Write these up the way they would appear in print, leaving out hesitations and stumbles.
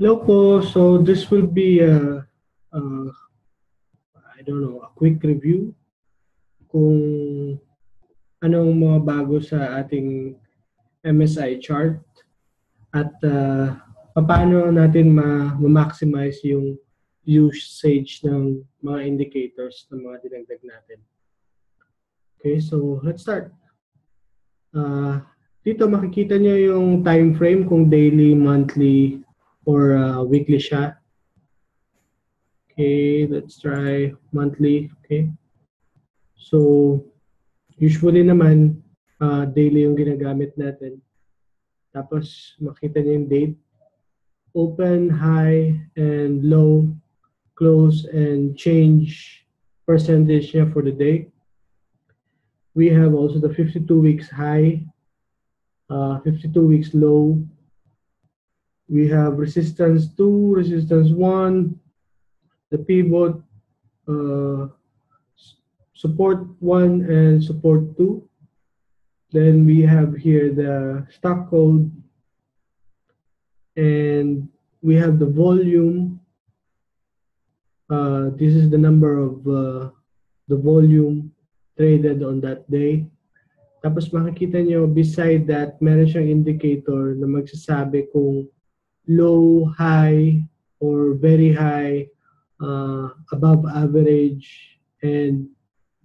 Hello po. So this will be I don't know, a quick review kung anong mga bago sa ating MSI chart at paano natin ma-maximize yung usage ng mga indicators ng mga dinagdag natin. Okay, so let's start. Dito makikita nyo yung time frame kung daily, monthly, or weekly siya. Okay, let's try monthly. Okay. So, usually naman, daily yung ginagamit natin. Tapos, makita niyo yung date. Open, high, and low, close, and change percentage niya for the day. We have also the 52 weeks high, 52 weeks low. We have resistance 2, resistance 1, the pivot, support 1 and support 2. Then we have here the stock code, and we have the volume. This is the number of the volume traded on that day. Tapos makikita nyo, beside that, meron siyang indicator na magsasabi kung low, high, or very high, above average, and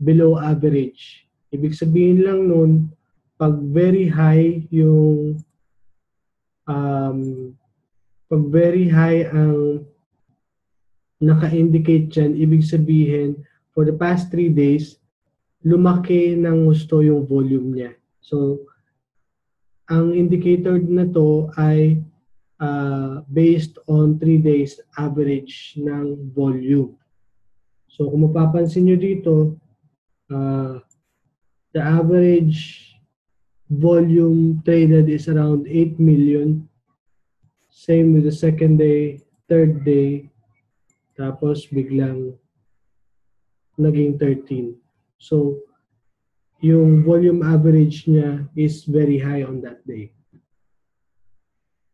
below average. Ibig sabihin lang nun, pag very high yung pag very high ang naka-indicate dyan, ibig sabihin for the past 3 days, lumaki ng gusto yung volume niya. So, ang indicator na to ay based on 3 days average ng volume. So, kung mapapansin nyo dito, the average volume traded is around 8 million. Same with the second day, third day, tapos biglang naging 13. So, yung volume average niya is very high on that day.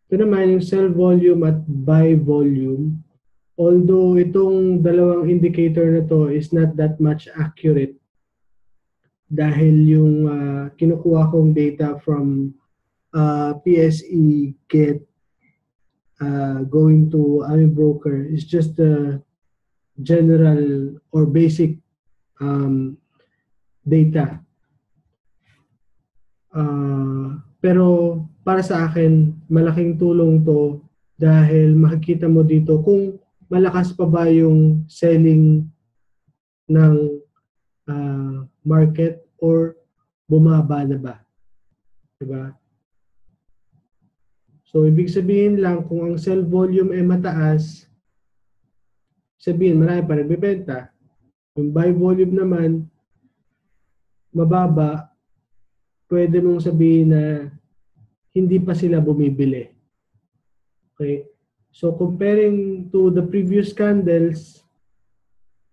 Ito naman yung sell volume at buy volume. Although itong dalawang indicator na to is not that much accurate dahil yung kinukuha kong data from PSE get going to AMI broker is just a general or basic data. Pero para sa akin, malaking tulong to dahil makikita mo dito kung malakas pa ba yung selling ng market or bumaba na ba. Diba? So, ibig sabihin lang, kung ang sell volume ay mataas, sabihin, marami pa nagbebenta. Yung buy volume naman, mababa, pwede mong sabihin na hindi pa sila bumibili. Okay? So, comparing to the previous candles,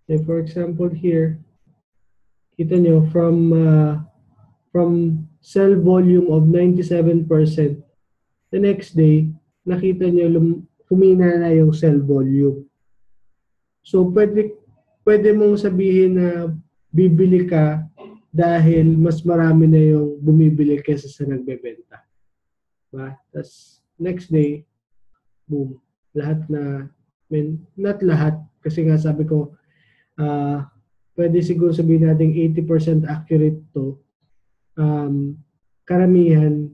say for example here, kita nyo, from sell volume of 97%, the next day, nakita nyo humina na yung sell volume. So, pwede mong sabihin na bibili ka dahil mas marami na yung bumibili kaysa sa nagbebenta. Diba? Tapos, next day, boom. Lahat na, not lahat, kasi nga sabi ko, pwede siguro sabihin natin 80% accurate to. Karamihan,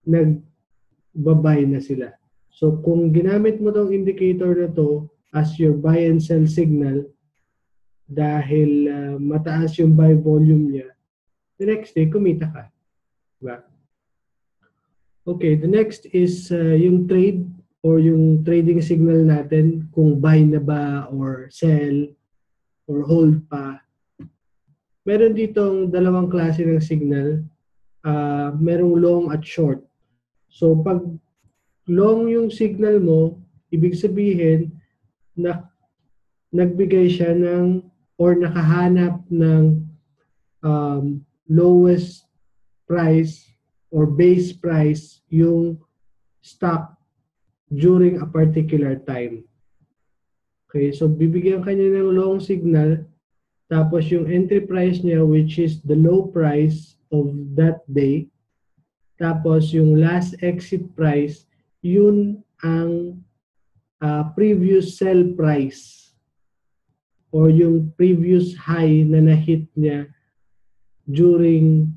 nagbabay na sila. So, kung ginamit mo tong indicator na to as your buy and sell signal, dahil mataas yung buy volume niya, the next day, kumita ka. Diba? Okay, the next is yung trade or yung trading signal natin, kung buy na ba or sell or hold pa. Meron ditong dalawang klase ng signal. Merong long at short. So, pag long yung signal mo, ibig sabihin na nagbigay siya ng or nakahanap ng lowest price or base price yung stock during a particular time. Okay, so bibigyan kanya ng long signal, tapos yung entry price niya, which is the low price of that day, tapos yung last exit price, yun ang previous sell price or yung previous high na na-hit niya during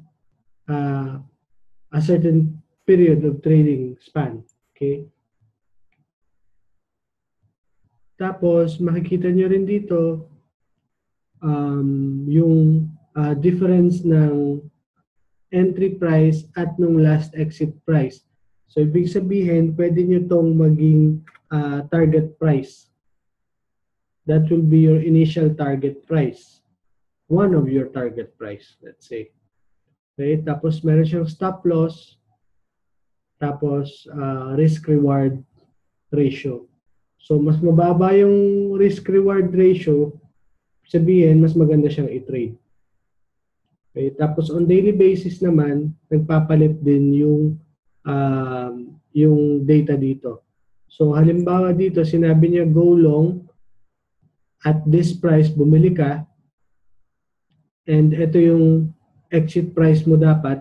a certain period of trading span. Okay? Tapos, makikita nyo rin dito yung difference ng entry price at nung last exit price. So, ibig sabihin, pwede nyo tong maging target price. That will be your initial target price. One of your target price, let's say. Okay? Tapos, meron siyang stop loss. Tapos, risk-reward ratio. So, mas mababa yung risk-reward ratio, sabihin, mas maganda siyang i-trade. Okay? Tapos, on daily basis naman, nagpapalit din yung data dito. So, halimbawa dito, sinabi niya go long, at this price, bumili ka, and ito yung exit price mo dapat.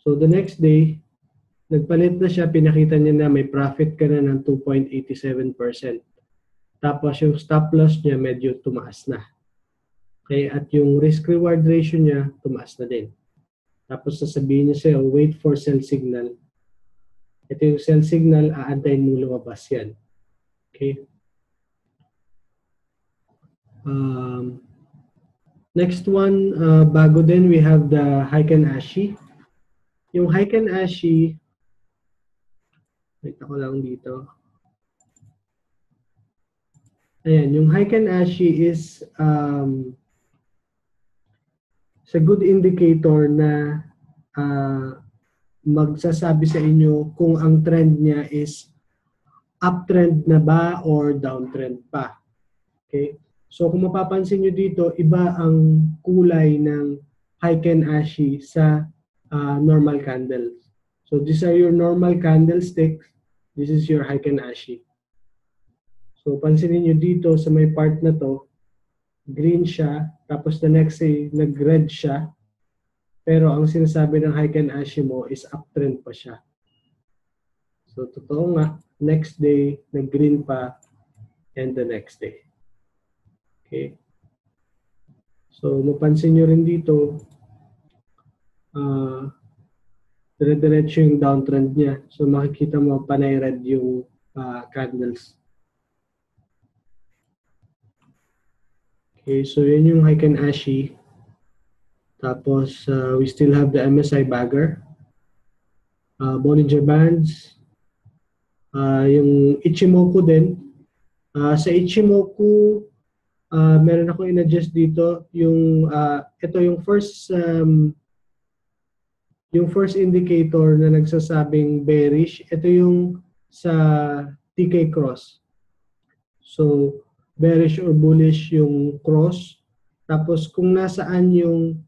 So, the next day, nagpalit na siya, pinakita niya na may profit ka na ng 2.87%. Tapos yung stop loss niya medyo tumaas na. Okay, at yung risk-reward ratio niya tumaas na din. Tapos sasabihin niya sa'yo, wait for sell signal. Ito yung sell signal, aantayin mo lumabas yan. Okay. Next one, bago din, we have the Heiken Ashi. Yung Heiken Ashi, wait ako lang dito. Ayan, yung Heiken Ashi is a good indicator na magsasabi sa inyo kung ang trend niya is uptrend na ba or downtrend pa. Okay? So kung mapapansin nyo dito, iba ang kulay ng Heiken Ashi sa normal candles. So these are your normal candlesticks. This is your Heiken Ashi. So pansinin nyo dito sa may part na to, green siya, tapos the next day nag-red siya, pero ang sinasabi ng Heiken Ashi mo is uptrend pa siya. So totoo nga, next day nag-green pa, and the next day. Okay. So mapansin nyo rin dito, dire-diretso yung downtrend niya. So makikita mo panay red yung candles. Okay, so yun yung Heiken Ashi. Tapos we still have the MSI Bagger, Bollinger Bands, yung Ichimoku din. Sa Ichimoku, meron ako in-adjust dito yung ito yung first indicator na nagsasabing bearish. Ito yung sa TK cross. So bearish or bullish yung cross. Tapos kung nasaan yung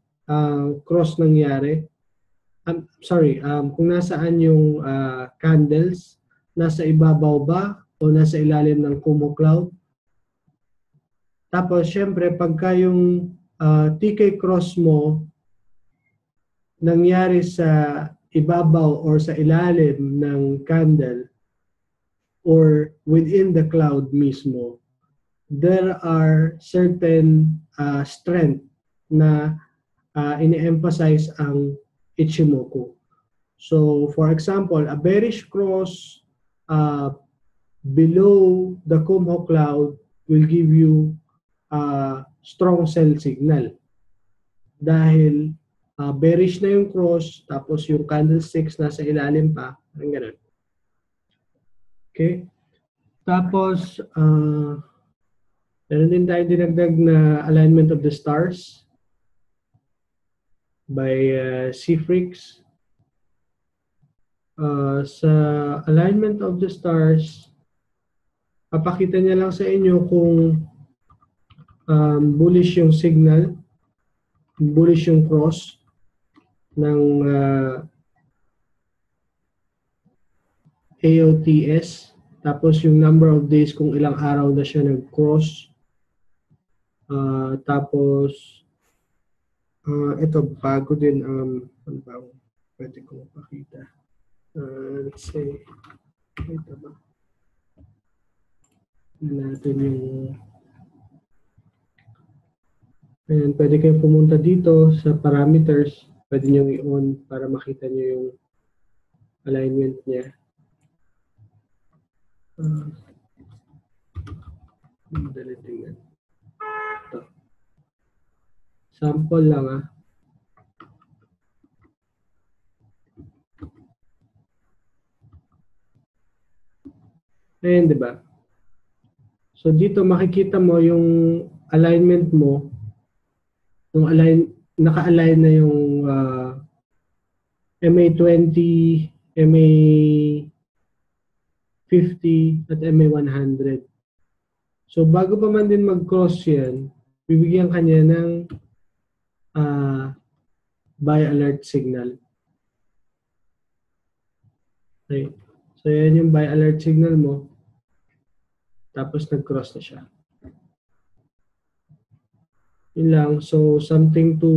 cross nangyari, kung nasaan yung candles, nasa ibabaw ba o nasa ilalim ng Kumo cloud. Tapos syempre pagka yung TK cross mo nangyari sa ibabaw or sa ilalim ng candle or within the cloud mismo, there are certain strength na ini-emphasize ang Ichimoku. So, for example, a bearish cross below the Kumo cloud will give you a strong sell signal. Dahil bearish na yung cross, tapos yung candlesticks nasa ilalim pa, parang ganun. Okay? Tapos, meron din tayo dinagdag na alignment of the stars by Cfrix. Sa alignment of the stars, papakita niya lang sa inyo kung bullish yung signal, bullish yung cross ng AOTS. Tapos yung number of days kung ilang araw na siya nag-cross. Tapos, ito, bago din, ano ba, pwede ko mapakita. Let's say, ito ba? Natin yung, ayan, pwede kayong pumunta dito sa parameters. Pwede nyo i-on para makita nyo yung alignment niya. Madali tingnan. Ito. Sample lang Ayan, di ba? So dito makikita mo yung alignment mo, yung naka-align na yung MA20, MA50 at MA100. So bago pa man din mag-cross yan, bibigyan kanya ng buy alert signal. Okay. So yan yung buy alert signal mo. Tapos nag-cross na siya. Yun lang. So something to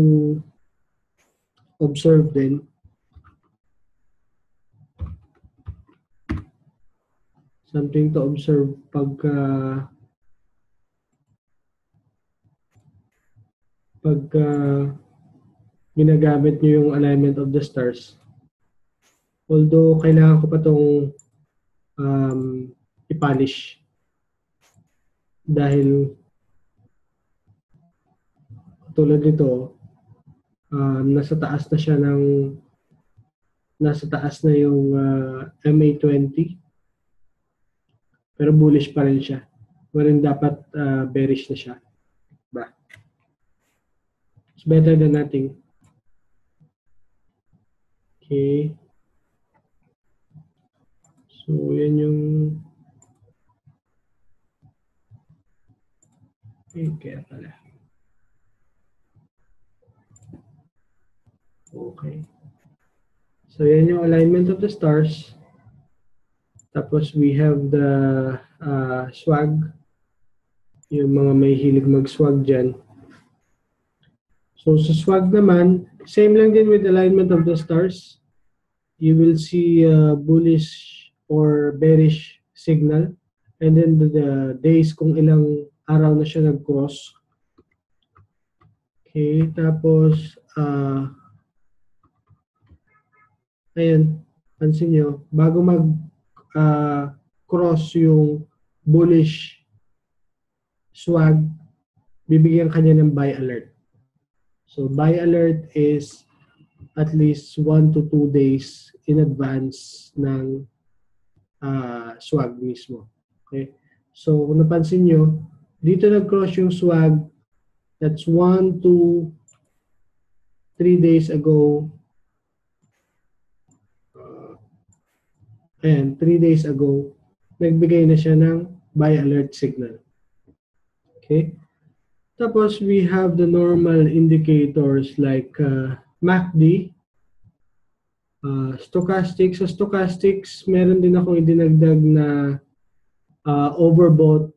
observe din. Something to observe pagka ginagamit nyo yung alignment of the stars. Although kailangan ko pa itong i-polish. Dahil tulad nito, nasa taas na siya ng nasa taas na yung MA20 pero bullish pa rin siya. Wherein dapat bearish na siya. Diba? It's better than nothing. Okay. So, yan yung kaya pala. Okay. So, yan yung alignment of the stars. Tapos, we have the swag. Yung mga may hilig mag-swag dyan. So, sa swag naman, same lang din with alignment of the stars. You will see bullish or bearish signal. And then the days kung ilang araw na siya nag-cross. Okay, tapos ayan, pansin nyo, bago mag-cross yung bullish swag, bibigyan kanya ng buy alert. So, buy alert is at least 1 to 2 days in advance ng swag mismo. Okay? So, kung napansin nyo, dito nag-cross yung swag, that's 1 to 3 days ago. Ayan, 3 days ago, nagbigay na siya ng buy alert signal. Okay? Tapos, we have the normal indicators like MACD, stochastics. Sa stochastics, meron din ako idinagdag na overbought.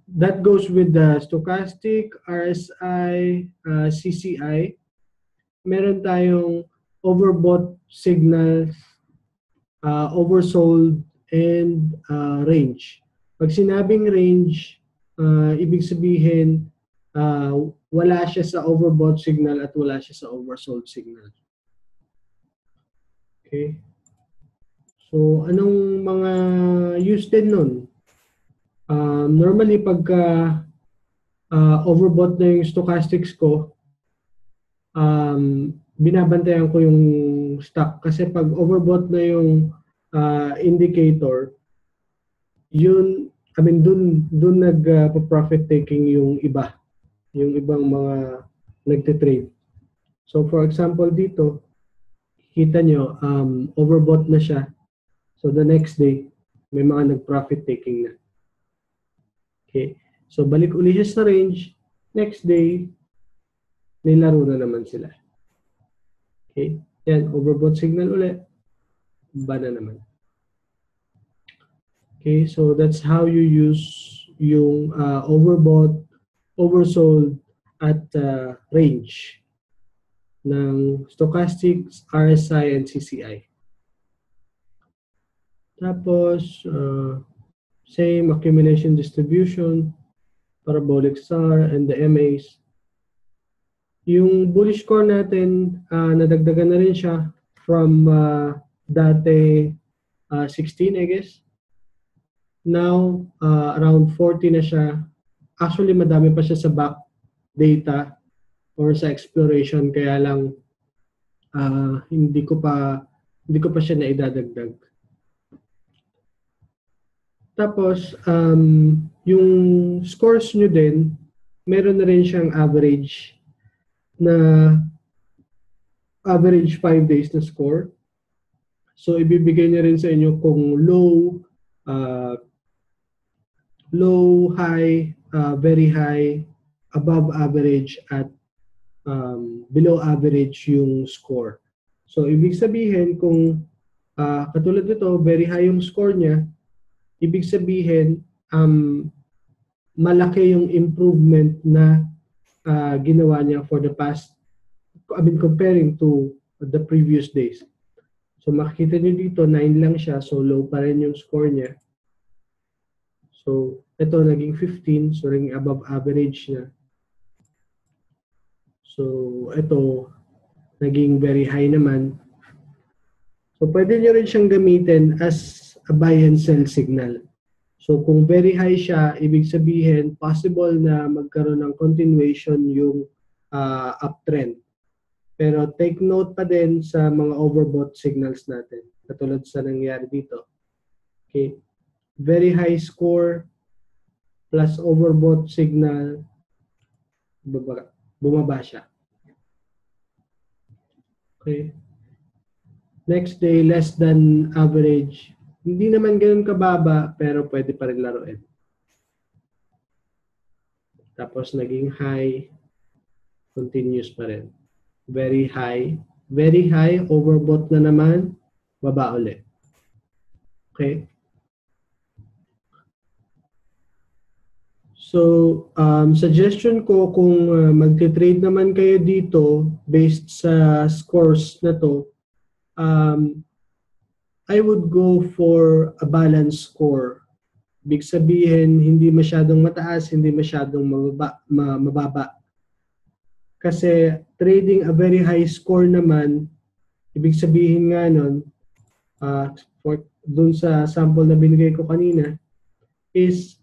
That goes with the stochastic, RSI, CCI. Meron tayong overbought signals, oversold, and range. Pag sinabing range, ibig sabihin wala siya sa overbought signal at wala siya sa oversold signal. Okay? So, anong mga use din nun? Normally, pagka overbought na yung stochastics ko, binabantayan ko yung stock. Kasi pag overbought na yung indicator, yun, dun nag-profit taking yung iba. Yung ibang mga nagtitrade. So, for example, dito, kita nyo, overbought na siya. So, the next day, may mga nag-profit taking na. Okay. So, balik uli siya sa range. Next day, nilaro na naman sila. Okay. Yan, overbought signal uli. Ba na naman. Okay, so that's how you use yung overbought, oversold at range ng stochastics, RSI, and CCI. Tapos, same accumulation distribution, parabolic star, and the MAs. Yung bullish core natin, nadagdagan na rin siya from dati 16, I guess. Now, around 40 na siya. Actually, madami pa siya sa back data or sa exploration, kaya lang hindi ko pa siya naidadagdag. Tapos, yung scores nyo din, meron na rin siyang average na average 5 days na score. So, ibibigay niya rin sa inyo kung low, high, very high, above average, at below average yung score. So, ibig sabihin kung katulad nito, very high yung score niya, ibig sabihin malaki yung improvement na ginawa niya for the past, comparing to the previous days. So makikita niyo dito, 9 lang siya, so low pa rin yung score niya. So ito naging 15, so naging above average na. So ito naging very high naman. So pwede niyo rin siyang gamitin as a buy and sell signal. So kung very high siya, ibig sabihin possible na magkaroon ng continuation yung uptrend. Pero take note pa din sa mga overbought signals natin. Katulad sa nangyari dito. Okay. Very high score plus overbought signal, bumaba siya. Okay. Next day, less than average. Hindi naman ganoon kababa, pero pwede pa rin laruin. Tapos naging high, continuous pa rin. Very high, overbought na naman, baba ulit. Okay? So, suggestion ko kung magte-trade naman kayo dito based sa scores na to, I would go for a balanced score. Ibig sabihin, hindi masyadong mataas, hindi masyadong mababa. Kasi trading a very high score naman, ibig sabihin nga nun, dun sa sample na binigay ko kanina, is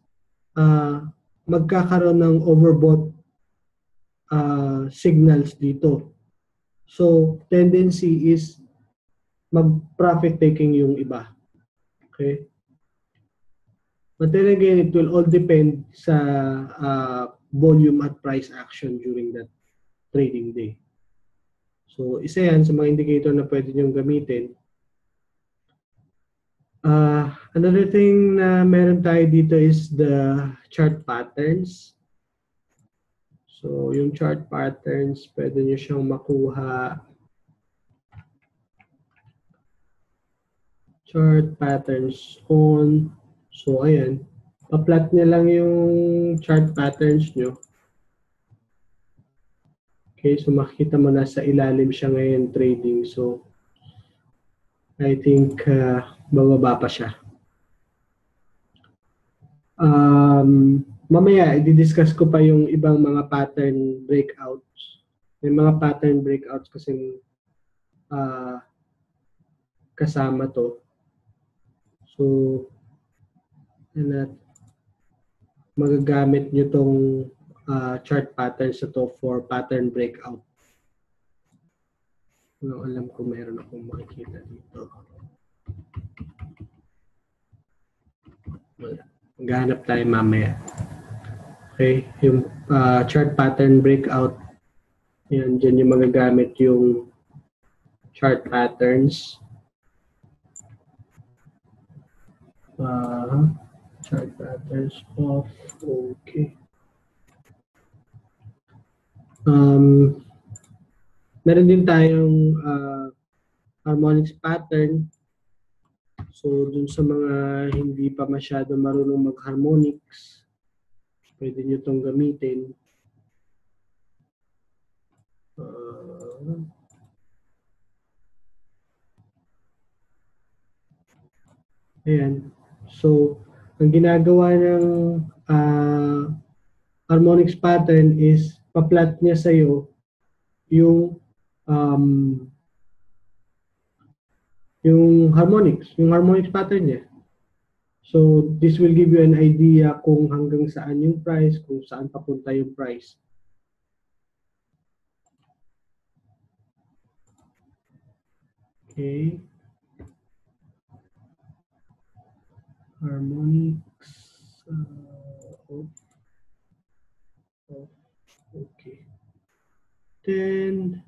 magkakaroon ng overbought signals dito. So, tendency is mag-profit taking yung iba. Okay? But then again, it will all depend sa volume at price action during that trading day. So, isa yan sa mga indicator na pwede nyong gamitin. Another thing na meron tayo dito is the chart patterns. So, yung chart patterns, pwede nyo siyang makuha. Chart patterns on. So, ayan. Pa-plot nyo lang yung chart patterns nyo. Okay, so makikita mo na sa ilalim siya ngayon trading. So, I think bababa pa siya. Mamaya, i-discuss ko pa yung ibang mga pattern breakouts. May mga pattern breakouts kasi kasama to. So, magagamit nyo tong chart patterns na to for pattern breakout. Alam ko meron akong makikita dito. Maghanap tayo mamaya. Okay, yung chart pattern breakout. Yan, dyan yung magagamit yung chart patterns. Chart patterns off. Okay. Meron din tayong harmonics pattern. So, dun sa mga hindi pa masyado marunong mag-harmonics, pwede nyo itong gamitin. Ayan. So, ang ginagawa ng harmonics pattern is pa-plot niya sa'yo yung harmonics pattern niya. So, this will give you an idea kung hanggang saan yung price, kung saan papunta yung price. Okay. Harmonics. Okay. Then,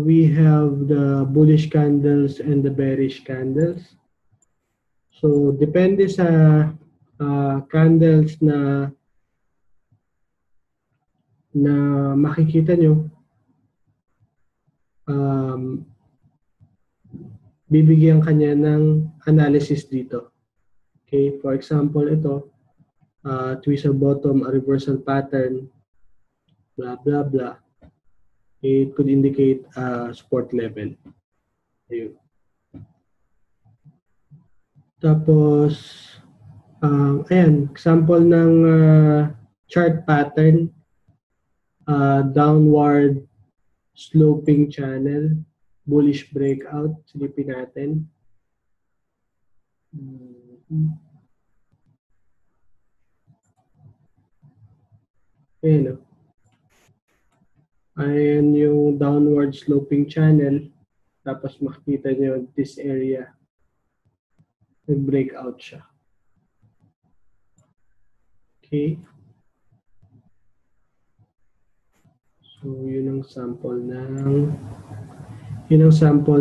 we have the bullish candles and the bearish candles. So, depende sa candles na makikita nyo, bibigyan kanya ng analysis dito. Okay, for example, ito, tweezer bottom, a reversal pattern, blah, blah, blah. It could indicate support level. Ayun. Tapos, ayan, example ng chart pattern, downward sloping channel, bullish breakout, silipin natin. Ayan o. Ayan yung downward sloping channel. Tapos makikita nyo this area. Nag-breakout siya. Okay. So, yun ang sample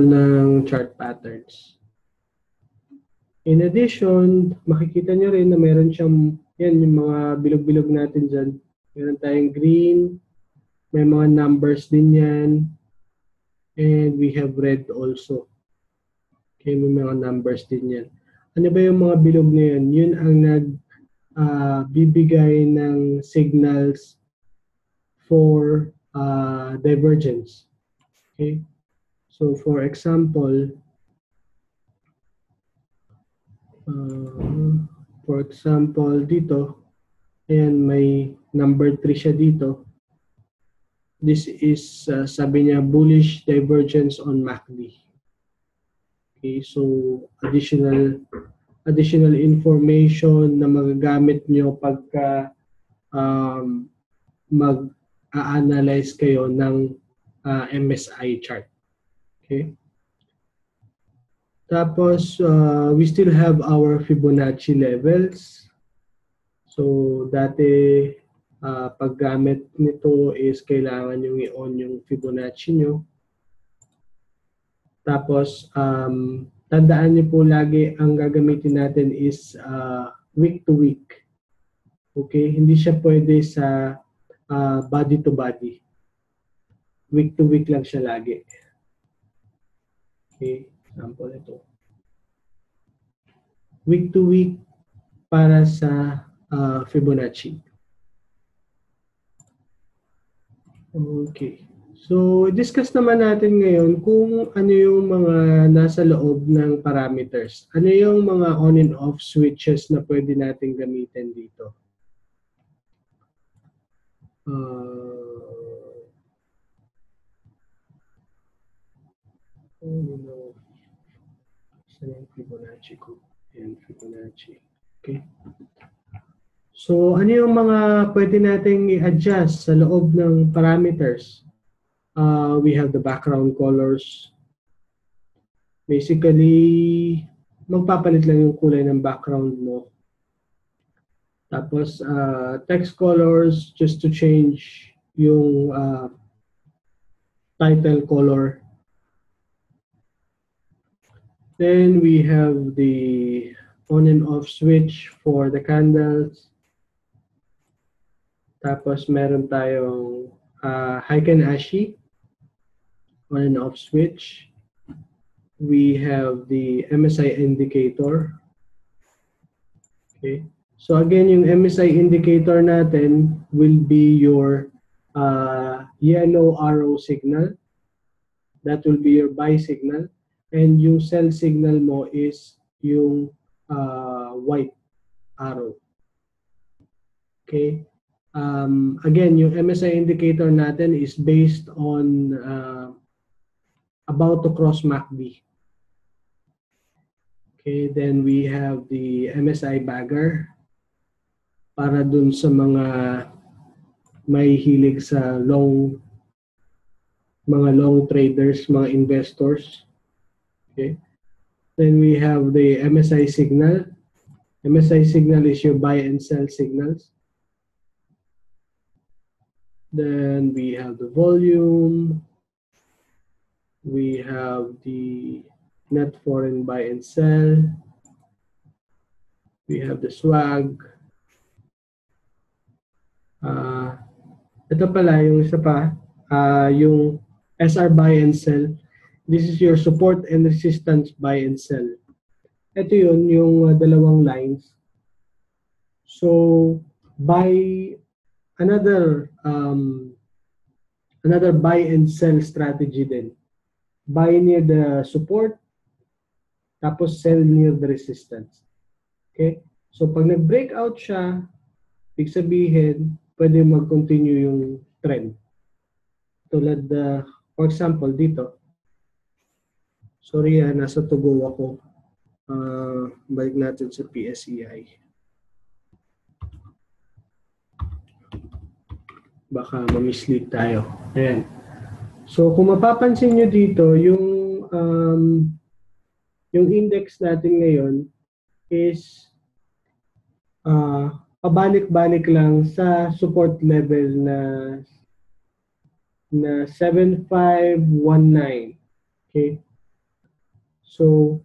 ng chart patterns. In addition, makikita nyo rin na meron siyang, yan, yung mga bilog-bilog natin dyan. Meron tayong green, may mga numbers din yan. And we have red also. Okay, may mga numbers din yan. Ano ba yung mga bilog na yan? Yun ang bibigay ng signals for divergence. Okay? So, for example, dito, ayan, may number 3 siya dito. This is, sabi niya, bullish divergence on MACD. Okay, so additional information na magagamit nyo pagka mag-a-analyze kayo ng MSI chart. Okay. Tapos, we still have our Fibonacci levels. So, dati, paggamit nito is kailangan yung i-on yung Fibonacci nyo. Tapos, tandaan niyo po lagi, ang gagamitin natin is week to week. Okay? Hindi siya pwede sa body to body. Week to week lang siya lagi. Okay? Example ito. Week to week para sa Fibonacci. Okay. So, discuss naman natin ngayon kung ano yung mga nasa loob ng parameters. Ano yung mga on and off switches na pwede natin gamitin dito. Saan yung Fibonacci ko? Ayan, Fibonacci. Okay. So, ano yung mga pwede nating i-adjust sa loob ng parameters? We have the background colors. Basically, magpapalit lang yung kulay ng background mo. Tapos, text colors, just to change yung title color. Then, we have the on and off switch for the candles. Tapos, meron tayong Heiken-Ashi on and off switch. we have the MSI indicator. Okay. So again, yung MSI indicator natin will be your yellow arrow signal. That will be your buy signal. And yung sell signal mo is yung white arrow. Okay. Again, yung MSI indicator natin is based on about to cross MACD. Okay, then we have the MSI bagger para dun sa mga may hilig sa mga long traders, mga investors. Okay. Then we have the MSI signal. MSI signal is your buy and sell signals. Then we have the volume. We have the net foreign buy and sell. We have the swag. Ito pala, yung isa pa, yung SR buy and sell. This is your support and resistance buy and sell. Ito yun, yung dalawang lines. So, buy another buy and sell strategy din. Buy near the support, tapos sell near the resistance. Okay? So, pag nag-breakout siya, ibig sabihin, pwede mag-continue yung trend. Tulad, for example, dito. Sorry, nasa Tugo ako. Balik natin sa PSEI. Baka ma-mislead tayo. Ayan. So, kung mapapansin nyo dito, yung index natin ngayon is pabalik-balik lang sa support level na 7519. Okay? So,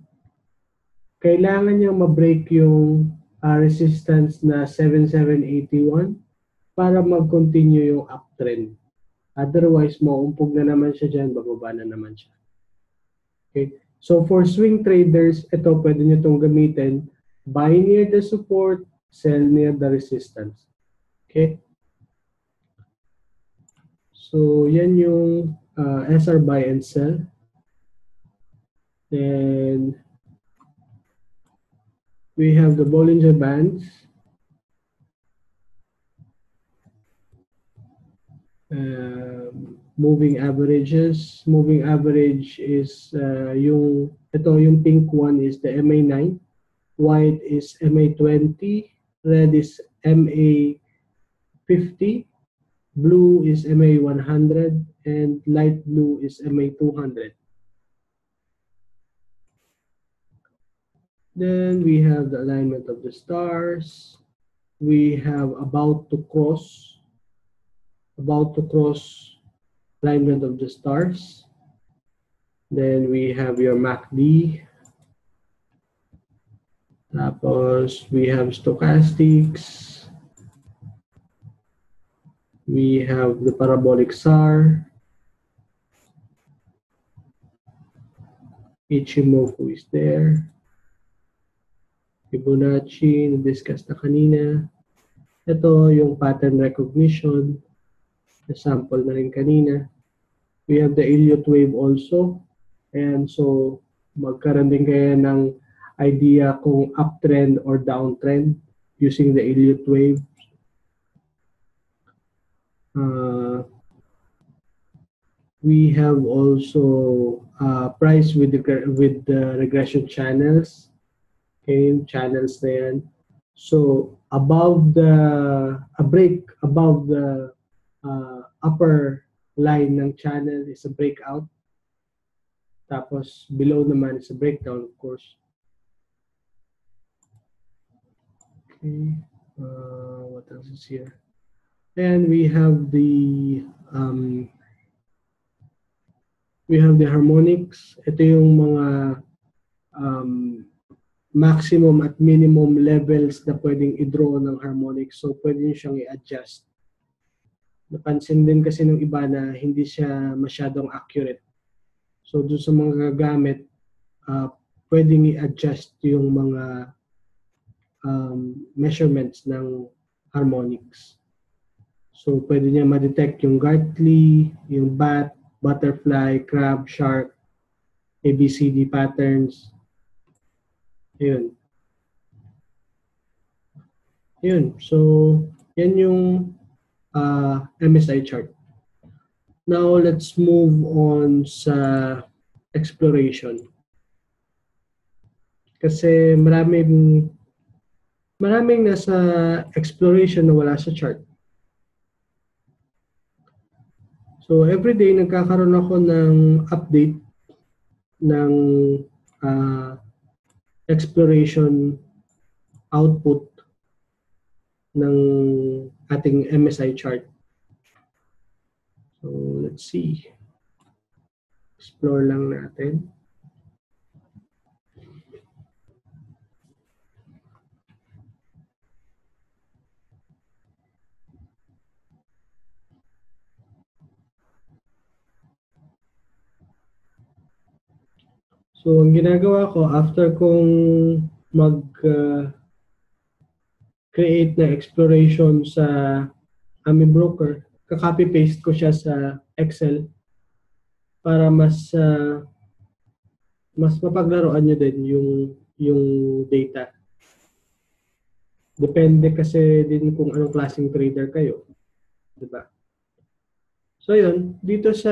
kailangan niya ma-break yung resistance na 7781 para mag-continue yung uptrend. Otherwise, mauumpog na naman siya dyan, bababa na naman siya. Okay? So, for swing traders, ito pwede nyo itong gamitin. Buy near the support, sell near the resistance. Okay? So, yan yung SR buy and sell. Then, we have the Bollinger Bands. Moving averages. Moving average is yung pink one is the MA9. White is MA20. Red is MA50. Blue is MA100. And light blue is MA200. Then we have the alignment of the stars. We have about to cross alignment of the stars. Then we have your MACD. Tapos we have stochastics. We have the parabolic SAR. Ichimoku is there. Fibonacci, na-discuss na kanina. Ito yung pattern recognition. Na-sample na rin kanina. We have the Elliott wave also. And so, magkaroon din kayo ng idea kung uptrend or downtrend using the Elliott wave. We have also price with the regression channels. Okay, channels na yan. So, a break above the upper line ng channel is a breakout. Tapos, below naman is a breakdown, of course. Okay, what else is here? And we have the harmonics. Ito yung mga maximum at minimum levels na pwedeng i-draw ng harmonics. So, pwede nyo siyang i-adjust. Napansin din kasi ng iba na hindi siya masyadong accurate. So, doon sa mga gagamit, pwedeng i-adjust yung mga measurements ng harmonics. So, pwede niya ma-detect yung Gartley, yung bat, butterfly, crab, shark, ABCD patterns. Ayun. Ayun. So, yan yung MSI chart. Now, let's move on sa exploration. Kasi maraming nasa exploration na wala sa chart. So, everyday nagkakaroon ako ng update ng exploration output ng ating MSI chart. So, let's see. Explore lang natin. So, ang ginagawa ko, after kong create na exploration sa aming broker, ka-copy-paste ko siya sa Excel para mas mapaglaruan nyo din yung data. Depende kasi din kung anong klaseng trader kayo. Diba? So yun, dito sa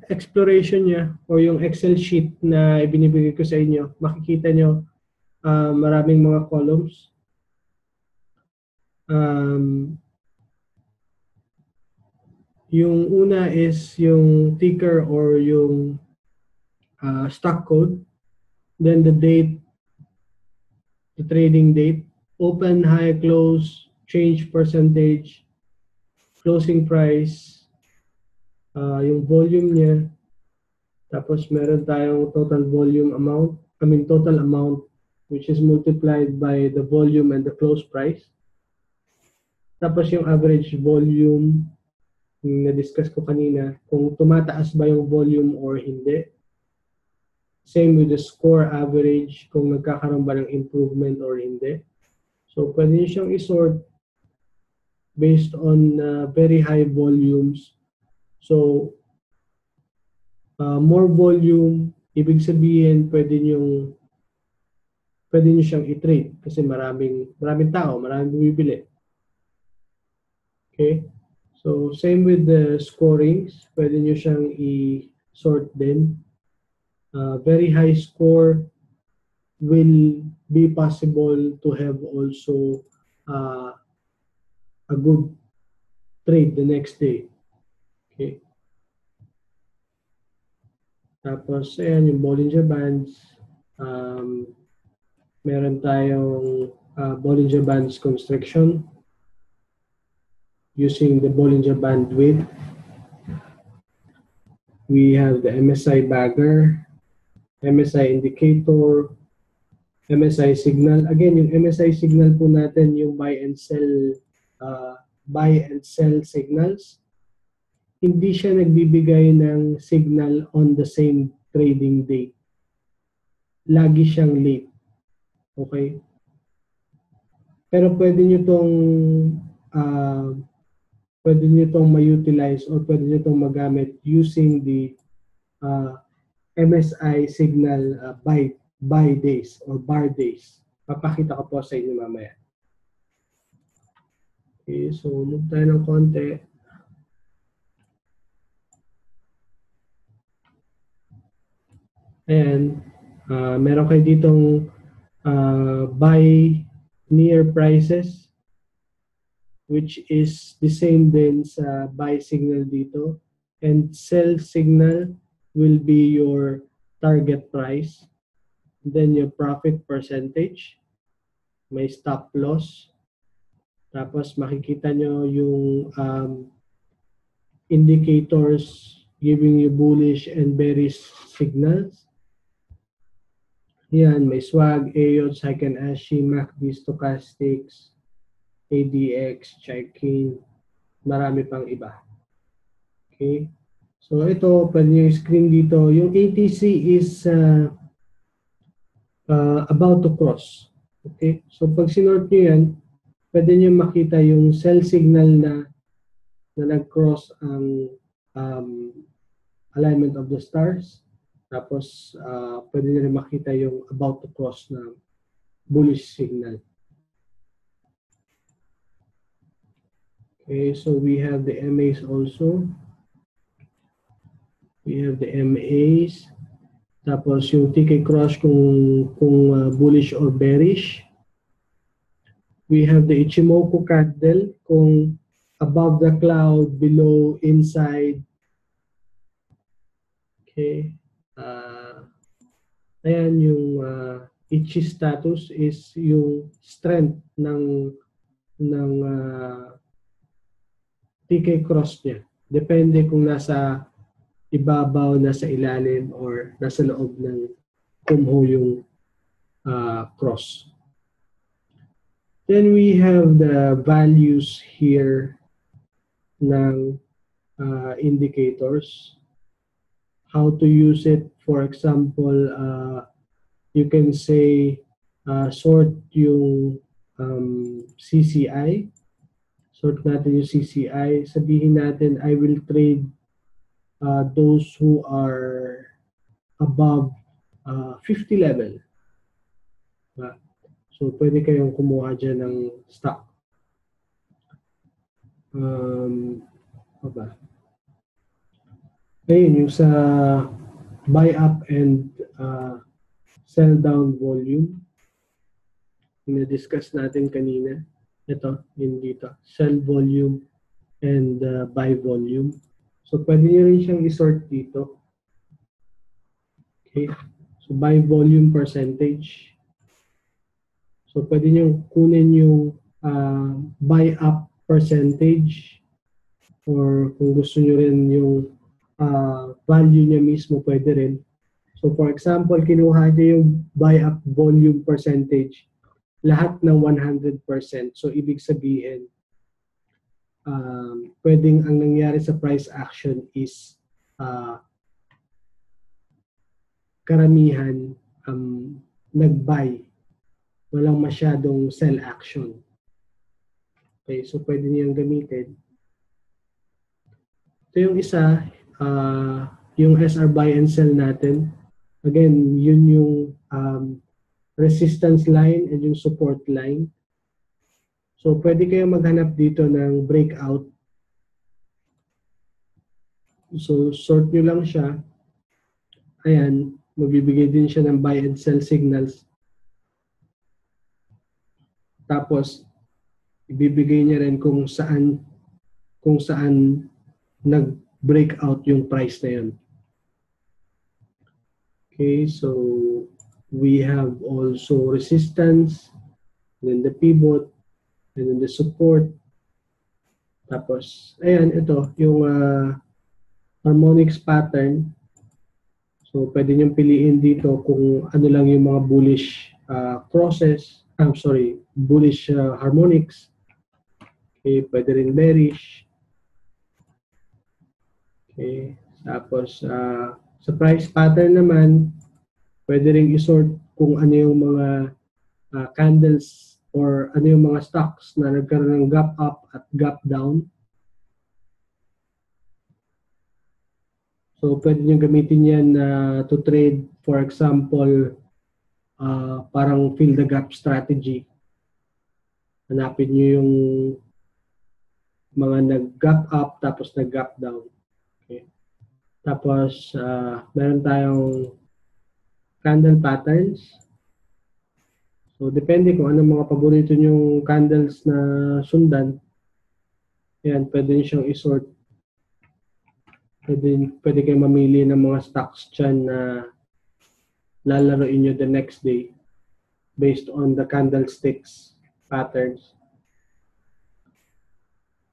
exploration niya o yung Excel sheet na ibinibigay ko sa inyo, makikita nyo maraming mga columns. Yung una is yung ticker or yung stock code, then the date, the trading date, open, high, close, change percentage, closing price, yung volume niya, tapos meron tayong total volume amount, total amount which is multiplied by the volume and the close price. Tapos yung average volume, yung na-discuss ko kanina, kung tumataas ba yung volume or hindi. Same with the score average, kung nagkakaroon ba ng improvement or hindi. So, pwede nyo siyang isort based on very high volumes. So, more volume, ibig sabihin, pwede nyo siyang i-trade kasi maraming tao, maraming bumibili. Okay? So, same with the scorings, pwede nyo siyang i-sort din. Very high score will be possible to have also a good trade the next day. Okay. Tapos, ayan, yung Bollinger Bands. Meron tayong Bollinger Bands constriction using the Bollinger Band width. We have the MSI bagger, MSI indicator, MSI signal. Again, yung MSI signal po natin, yung buy and sell signals. Hindi siya nagbibigay ng signal on the same trading day. Lagi siyang late. Okay? Pero pwede nyo itong ma-utilize or pwede nyo itong magamit using the MSI signal buy days or bar days. Papakita ko po sa inyo mamaya. Okay, so move tayo ng konti. Ayan, meron kayo ditong buy near prices, which is the same din sa buy signal dito. And sell signal will be your target price. Then your profit percentage. May stop loss. Tapos makikita nyo yung indicators giving you bullish and bearish signals. Yan, may swag, AOT, Heiken Ashi, MACD, Stochastics, ADX, Chaikin, marami pang iba. Okay? So ito, pwede nyo screen dito. Yung ATC is about to cross. Okay? So pag sinort nyo yan, pwede nyo makita yung sell signal na nag-cross ang alignment of the stars. Tapos pwede nyo rin makita yung about to cross na bullish signal. Okay, so we have the MAs also. We have the MAs. Tapos yung TK cross kung bullish or bearish. We have the Ichimoku candle kung above the cloud, below, inside. Okay. Ayan yung Ichi status is yung strength ng TK cross niya. Depende kung nasa ibabaw, nasa ilalim, or nasa loob ng kumho yung cross. Then we have the values here ng indicators. How to use it. For example, you can say sort yung CCI. Sort natin yung CCI. Sabihin natin, I will trade those who are above 50 level. So, pwede kayong kumuha dyan ng stock. Ayun, yung sa buy up and sell down volume. Na-discuss natin kanina. Ito, yun dito. Sell volume and buy volume. So, pwede nyo rin siyang isort dito. Okay. So, buy volume percentage. So, pwede nyo kunin yung buy up percentage, or kung gusto nyo rin yung value niya mismo, pwede rin. So, for example, kinuha nyo yung buy up volume percentage, lahat ng 100%. So, ibig sabihin, pwedeng ang nangyari sa price action is karamihan nag-buy. Walang masyadong sell action. Okay, so pwede niyang gamitin. Ito yung isa, yung SR buy and sell natin. Again, yun yung resistance line and yung support line. So, pwede kayo maghanap dito ng breakout. So, sort nyo lang siya. Ayan, magbibigay din siya ng buy and sell signals. Tapos, ibibigay niya rin kung saan nag-breakout yung price na yun. Okay, so we have also resistance, then the pivot, and then the support. Tapos, ayan, ito, yung harmonics pattern. So, pwede niyong piliin dito kung ano lang yung mga bullish crosses. Bullish harmonics. Okay, pwede rin bearish. Okay, tapos sa price pattern naman, pwede rin isort kung ano yung mga candles or ano yung mga stocks na nagkaroon ng gap up at gap down. So, pwede nyo gamitin yan to trade, for example, parang fill the gap strategy. Hanapin nyo yung mga nag-gap up tapos nag-gap down. Okay. Tapos, meron tayong candle patterns. So, depende kung anong mga paborito nyong candles na sundan. Yan, pwede nyo siyang isort. Pwede kayo mamili ng mga stocks dyan na lalaroin nyo the next day based on the candlesticks patterns.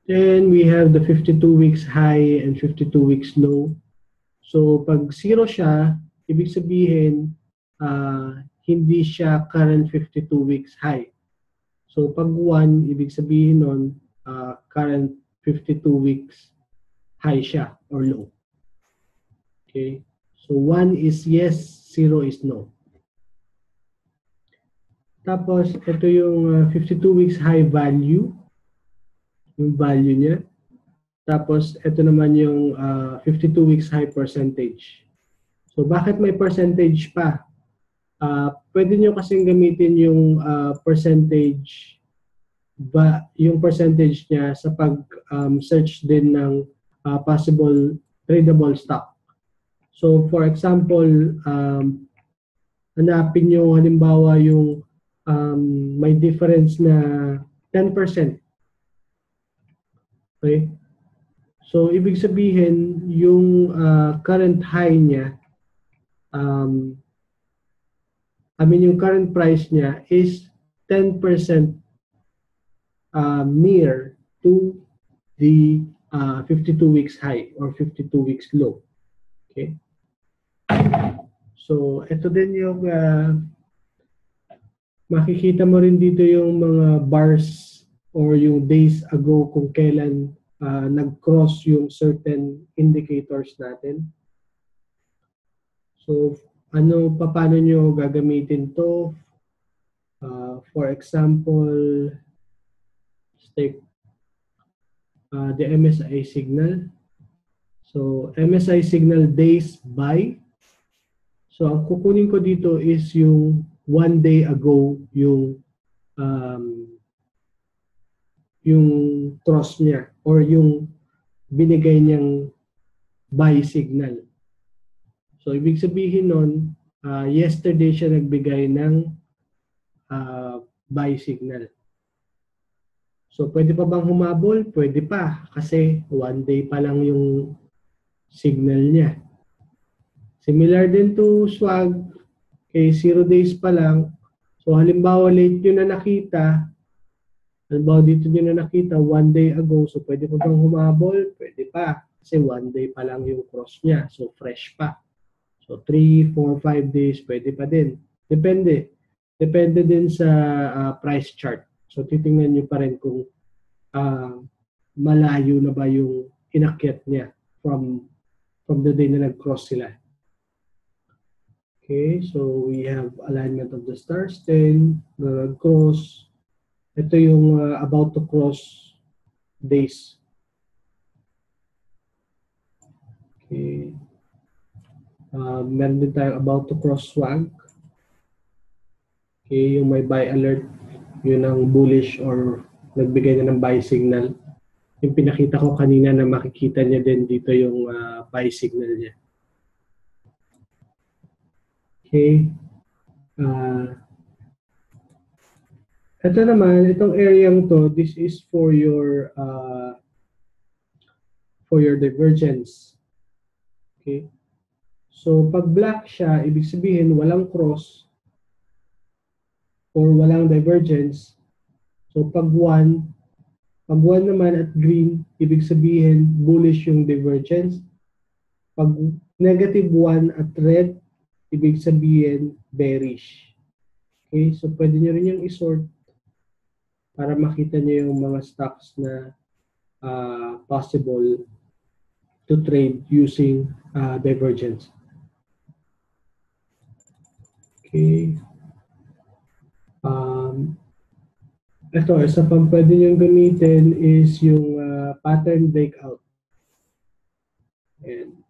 Then we have the 52 weeks high and 52 weeks low. So pag 0 siya, ibig sabihin hindi siya current 52 weeks high. So pag 1, ibig sabihin nun current 52 weeks high siya or low. Okay? So 1 is yes, 0 is no. Tapos, ito yung 52 weeks high value, yung value niya. Tapos, ito naman yung 52 weeks high percentage. So, bakit may percentage pa? Pwede nyo kasing gamitin yung percentage yung percentage niya sa pag-search din ng possible tradable stock. So, for example, hanapin nyo halimbawa yung may difference na 10%. Okay? So, ibig sabihin, yung current high niya, yung current price niya is 10% near to the 52 weeks high or 52 weeks low. Okay? So, ito din yung makikita mo rin dito yung mga bars or yung days ago kung kailan nag-cross yung certain indicators natin. So, paano nyo gagamitin to? For example, take the MSI signal. So, MSI signal days by. So, ang kukunin ko dito is yung 1 day ago yung cross niya or yung binigay niyang buy signal. So, ibig sabihin nun, yesterday siya nagbigay ng buy signal. So, pwede pa bang humabol? Pwede pa kasi 1 day pa lang yung signal niya. Similar din to swag, kay 0 days pa lang. So, halimbawa late nyo na nakita, halimbawa dito nyo na nakita 1 day ago, so pwede pa bang humabol? Pwede pa kasi 1 day pa lang yung cross niya. So, fresh pa. So, 3, 4, 5 days, pwede pa din. Depende. Depende din sa price chart. So, titingnan nyo pa rin kung malayo na ba yung inakyat niya from the day na nag-cross sila. Okay, so we have alignment of the stars, then nag-cross. Ito yung about to cross days. Okay. Meron din tayo about to cross swag. Okay, yung may buy alert, yun ang bullish or nagbigay na ng buy signal. Yung pinakita ko kanina na makikita niya din dito yung buy signal niya. Okay. Ito naman, itong areang to, this is for your divergence. Okay. So, pag black siya, ibig sabihin walang cross or walang divergence. So, pag 1 naman at green, ibig sabihin bullish yung divergence. Pag negative 1 at red, ibig sabihin bearish. Okay, so pwede nyo rin yung isort para makita nyo yung mga stocks na possible to trade using divergence. Okay. Ito, isa pang pwede nyo gamitin is yung pattern breakout. Ayan.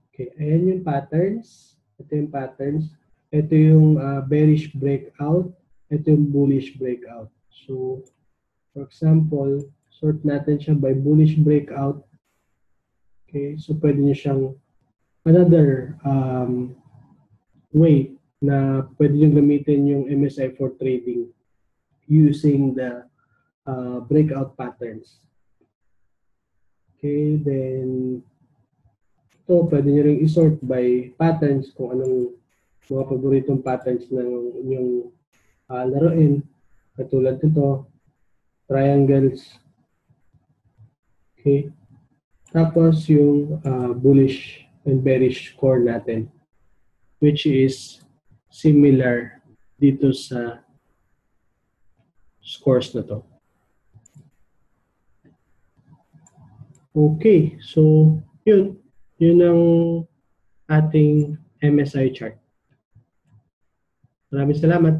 Okay, ayan yung patterns. Ito yung patterns. Ito yung bearish breakout. Ito yung bullish breakout. So, for example, sort natin siya by bullish breakout. Okay, so pwede nyo siyang another way na pwede nyo gamitin yung MSI for trading using the breakout patterns. Okay, then ito, pwede nyo rin isort by patterns kung anong mga paboritong patterns ng inyong laruin. Katulad nito, triangles. Okay. Tapos yung bullish and bearish core natin, which is similar dito sa scores na to. Okay, so yun ang ating MSI chart. Maraming salamat.